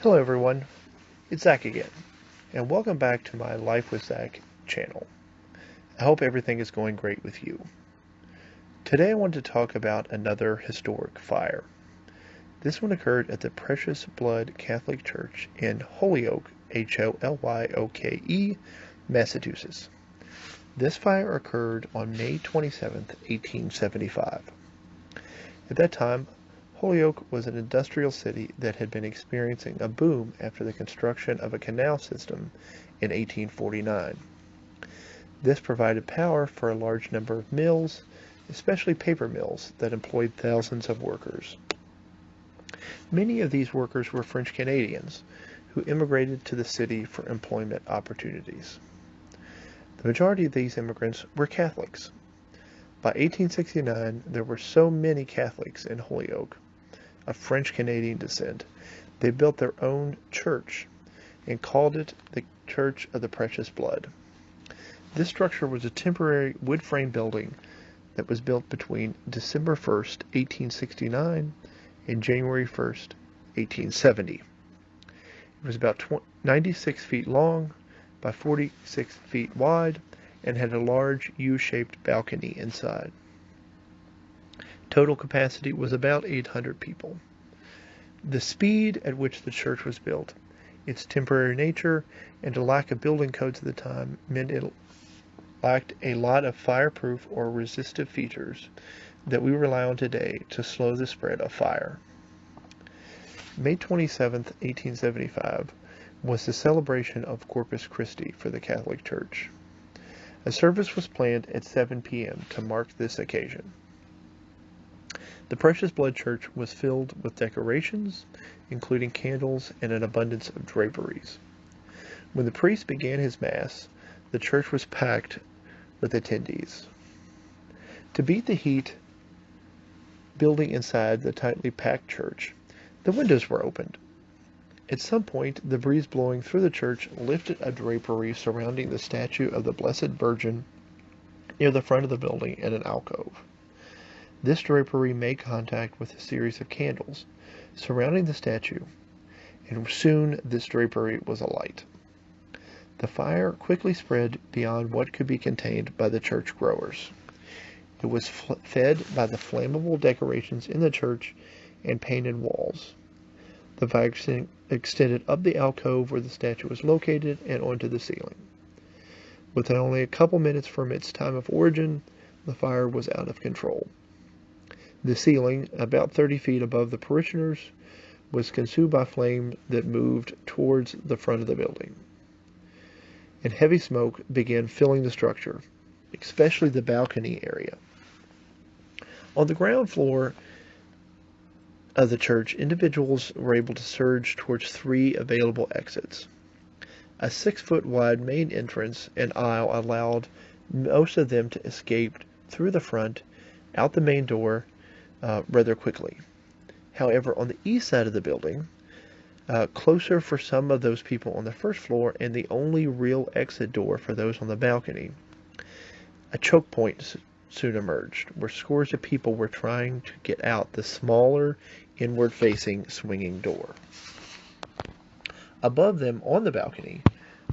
Hello everyone, it's Zach again, and welcome back to my Life with Zach channel. I hope everything is going great with you. Today I want to talk about another historic fire. This one occurred at the Precious Blood Catholic Church in Holyoke, Holyoke, Massachusetts. This fire occurred on May 27, 1875. At that time, Holyoke was an industrial city that had been experiencing a boom after the construction of a canal system in 1849. This provided power for a large number of mills, especially paper mills that employed thousands of workers. Many of these workers were French Canadians who immigrated to the city for employment opportunities. The majority of these immigrants were Catholics. By 1869, there were so many Catholics in Holyoke of French Canadian descent, they built their own church and called it the Church of the Precious Blood. This structure was a temporary wood frame building that was built between December 1st, 1869 and January 1st, 1870. It was about 96 feet long by 46 feet wide and had a large U-shaped balcony inside. Total capacity was about 800 people. The speed at which the church was built, its temporary nature, and a lack of building codes at the time meant it lacked a lot of fireproof or resistive features that we rely on today to slow the spread of fire. May 27, 1875 was the celebration of Corpus Christi for the Catholic Church. A service was planned at 7 p.m. to mark this occasion. The Precious Blood Church was filled with decorations, including candles and an abundance of draperies. When the priest began his Mass, the church was packed with attendees. To beat the heat building inside the tightly packed church, the windows were opened. At some point, the breeze blowing through the church lifted a drapery surrounding the statue of the Blessed Virgin near the front of the building in an alcove. This drapery made contact with a series of candles surrounding the statue, and soon this drapery was alight. The fire quickly spread beyond what could be contained by the church growers. It was fed by the flammable decorations in the church and painted walls. The fire extended up the alcove where the statue was located and onto the ceiling. Within only a couple minutes from its time of origin, the fire was out of control. The ceiling, about 30 feet above the parishioners, was consumed by flame that moved towards the front of the building. And heavy smoke began filling the structure, especially the balcony area. On the ground floor of the church, individuals were able to surge towards 3 available exits. A 6-foot wide main entrance and aisle allowed most of them to escape through the front, out the main door, rather quickly. However, on the east side of the building, closer for some of those people on the first floor and the only real exit door for those on the balcony, a choke point soon emerged, where scores of people were trying to get out the smaller, inward-facing swinging door. Above them, on the balcony,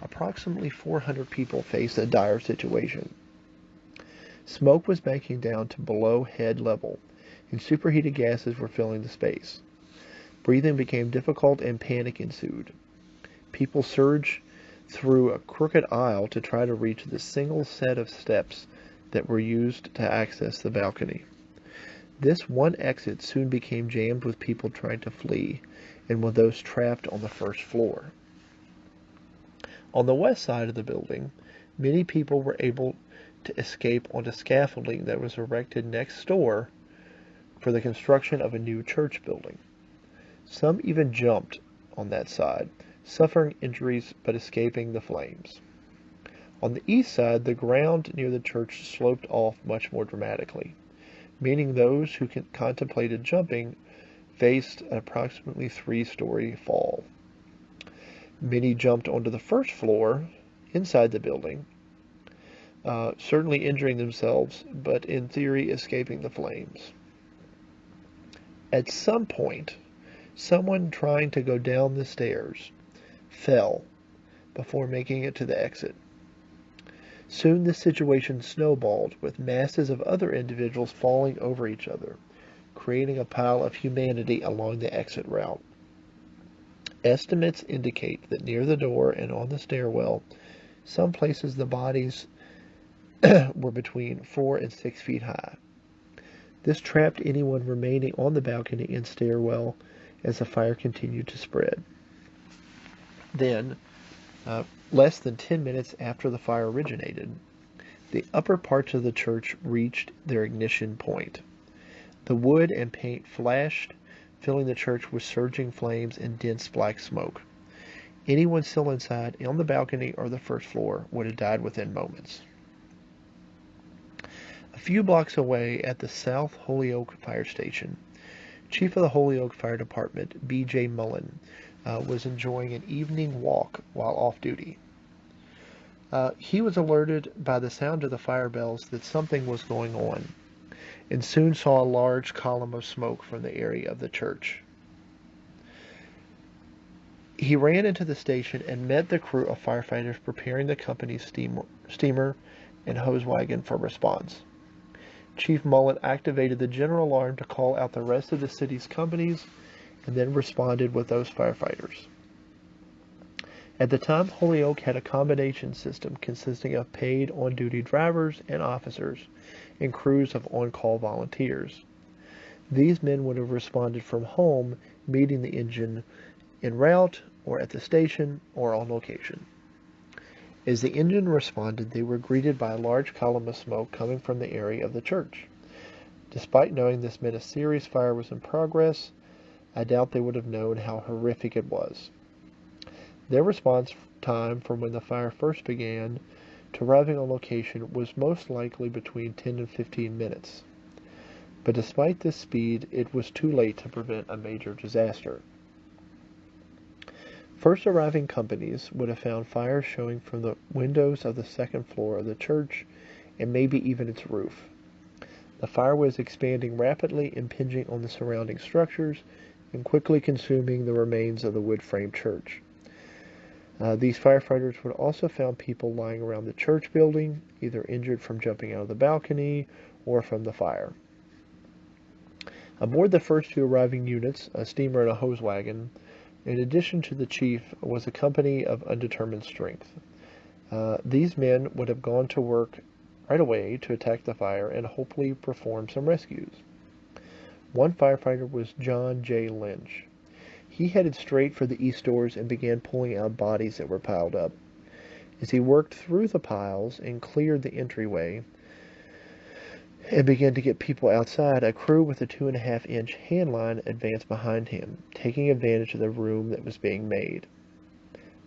approximately 400 people faced a dire situation. Smoke was banking down to below head level, and superheated gases were filling the space. Breathing became difficult and panic ensued. People surged through a crooked aisle to try to reach the single set of steps that were used to access the balcony. This one exit soon became jammed with people trying to flee and with those trapped on the first floor. On the west side of the building, many people were able to escape onto scaffolding that was erected next door for the construction of a new church building. Some even jumped on that side, suffering injuries but escaping the flames. On the east side, the ground near the church sloped off much more dramatically, meaning those who contemplated jumping faced an approximately 3-story fall. Many jumped onto the first floor inside the building, certainly injuring themselves, but in theory escaping the flames. At some point, Someone trying to go down the stairs fell before making it to the exit. Soon the situation snowballed, with masses of other individuals falling over each other, creating a pile of humanity along the exit route. Estimates indicate that near the door and on the stairwell, some places the bodies were between 4 and 6 feet high. This trapped anyone remaining on the balcony and stairwell as the fire continued to spread. Then, less than 10 minutes after the fire originated, the upper parts of the church reached their ignition point. The wood and paint flashed, filling the church with surging flames and dense black smoke. Anyone still inside, on the balcony or the first floor, would have died within moments. A few blocks away at the South Holyoke Fire Station, Chief of the Holyoke Fire Department, B.J. Mullen, was enjoying an evening walk while off duty. He was alerted by the sound of the fire bells that something was going on, and soon saw a large column of smoke from the area of the church. He ran into the station and met the crew of firefighters preparing the company's steamer and hose wagon for response. Chief Mullen activated the general alarm to call out the rest of the city's companies and then responded with those firefighters. At the time, Holyoke had a combination system consisting of paid on-duty drivers and officers and crews of on-call volunteers. These men would have responded from home, meeting the engine en route or at the station or on location. As the engine responded, they were greeted by a large column of smoke coming from the area of the church. Despite knowing this meant a serious fire was in progress, I doubt they would have known how horrific it was. Their response time from when the fire first began to arriving on location was most likely between 10 and 15 minutes. But despite this speed, it was too late to prevent a major disaster. First arriving companies would have found fires showing from the windows of the second floor of the church and maybe even its roof. The fire was expanding rapidly, impinging on the surrounding structures and quickly consuming the remains of the wood-framed church. These firefighters would also have found people lying around the church building, either injured from jumping out of the balcony or from the fire. Aboard the first two arriving units, a steamer and a hose wagon, in addition to the chief, was a company of undetermined strength. These men would have gone to work right away to attack the fire and hopefully perform some rescues. One firefighter was John J. Lynch. He headed straight for the east doors and began pulling out bodies that were piled up. As he worked through the piles and cleared the entryway and began to get people outside, a crew with a 2.5-inch hand line advanced behind him, taking advantage of the room that was being made.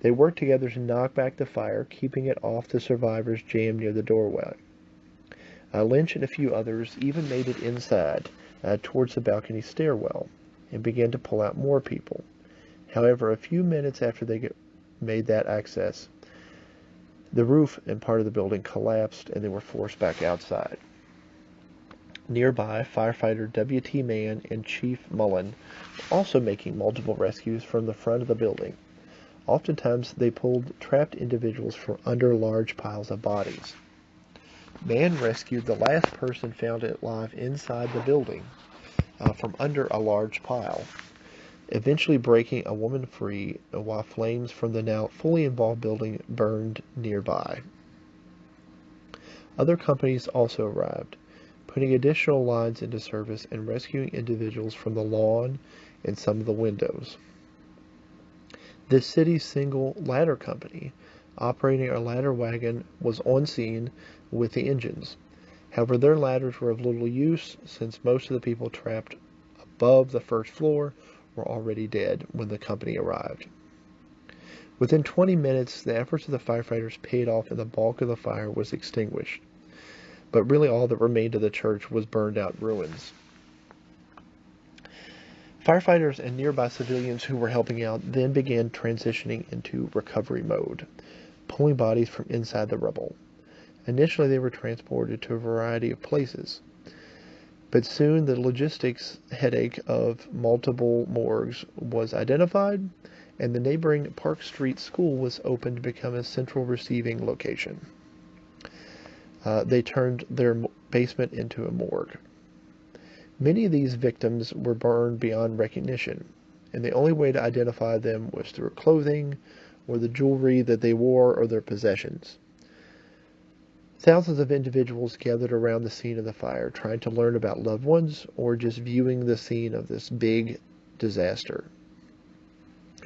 They worked together to knock back the fire, keeping it off the survivors jammed near the doorway. Lynch and a few others even made it inside towards the balcony stairwell and began to pull out more people. However, a few minutes after they made that access, the roof and part of the building collapsed and they were forced back outside. Nearby, firefighter W.T. Mann and Chief Mullen were also making multiple rescues from the front of the building. Oftentimes, they pulled trapped individuals from under large piles of bodies. Mann rescued the last person found alive inside the building from under a large pile, eventually breaking a woman free while flames from the now fully involved building burned nearby. Other companies also arrived, putting additional lines into service and rescuing individuals from the lawn and some of the windows. This city's single ladder company, operating a ladder wagon, was on scene with the engines. However, their ladders were of little use since most of the people trapped above the first floor were already dead when the company arrived. Within 20 minutes, the efforts of the firefighters paid off and the bulk of the fire was extinguished. But really all that remained of the church was burned out ruins. Firefighters and nearby civilians who were helping out then began transitioning into recovery mode, pulling bodies from inside the rubble. Initially, they were transported to a variety of places. But soon the logistics headache of multiple morgues was identified, and the neighboring Park Street School was opened to become a central receiving location. They turned their basement into a morgue. Many of these victims were burned beyond recognition, and the only way to identify them was through clothing, or the jewelry that they wore, or their possessions. Thousands of individuals gathered around the scene of the fire, trying to learn about loved ones, or just viewing the scene of this big disaster.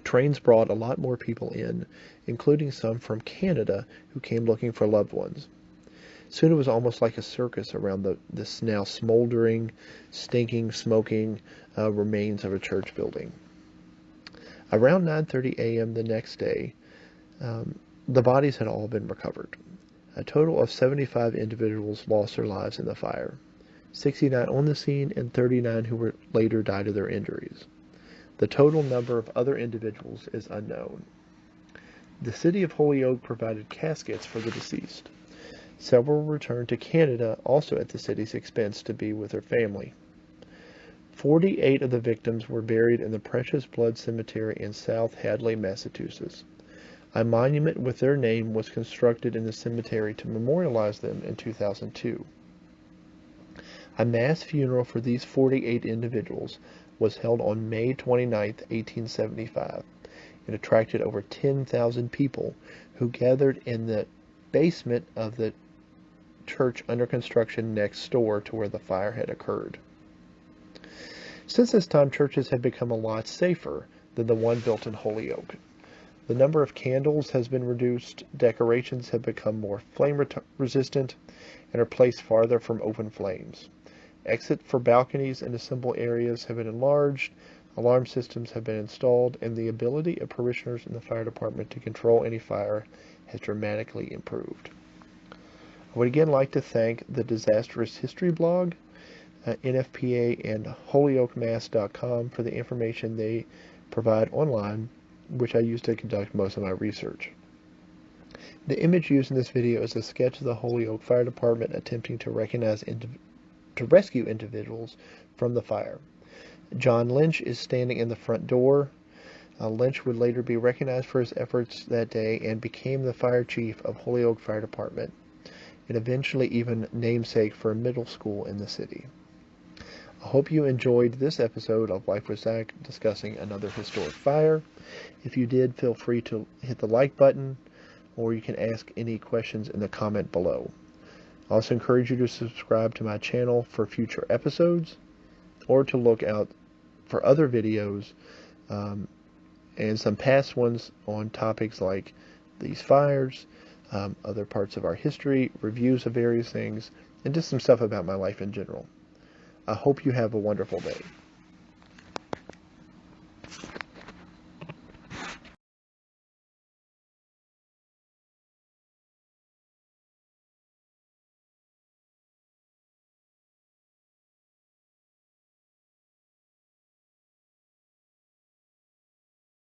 Trains brought a lot more people in, including some from Canada who came looking for loved ones. Soon it was almost like a circus around this now smoldering, stinking, smoking remains of a church building. Around 9:30 a.m. the next day, the bodies had all been recovered. A total of 75 individuals lost their lives in the fire, 69 on the scene and 39 who later died of their injuries. The total number of other individuals is unknown. The city of Holyoke provided caskets for the deceased. Several returned to Canada, also at the city's expense, to be with their family. 48 of the victims were buried in the Precious Blood Cemetery in South Hadley, Massachusetts. A monument with their name was constructed in the cemetery to memorialize them in 2002. A mass funeral for these 48 individuals was held on May 29, 1875. It attracted over 10,000 people who gathered in the basement of the church under construction next door to where the fire had occurred. Since this time, churches have become a lot safer than the one built in Holyoke. The number of candles has been reduced, decorations have become more flame resistant, and are placed farther from open flames. Exit for balconies and assemble areas have been enlarged, alarm systems have been installed, and the ability of parishioners in the fire department to control any fire has dramatically improved. I would again like to thank the Disastrous History blog, NFPA, and HolyokeMass.com for the information they provide online, which I use to conduct most of my research. The image used in this video is a sketch of the Holyoke Fire Department attempting to rescue individuals from the fire. John Lynch is standing in the front door. Lynch would later be recognized for his efforts that day and became the fire chief of Holyoke Fire Department, and eventually even namesake for a middle school in the city. I hope you enjoyed this episode of Life with Zach discussing another historic fire. If you did, feel free to hit the like button, or you can ask any questions in the comment below. I also encourage you to subscribe to my channel for future episodes, or to look out for other videos and some past ones on topics like these fires, other parts of our history, reviews of various things, and just some stuff about my life in general. I hope you have a wonderful day.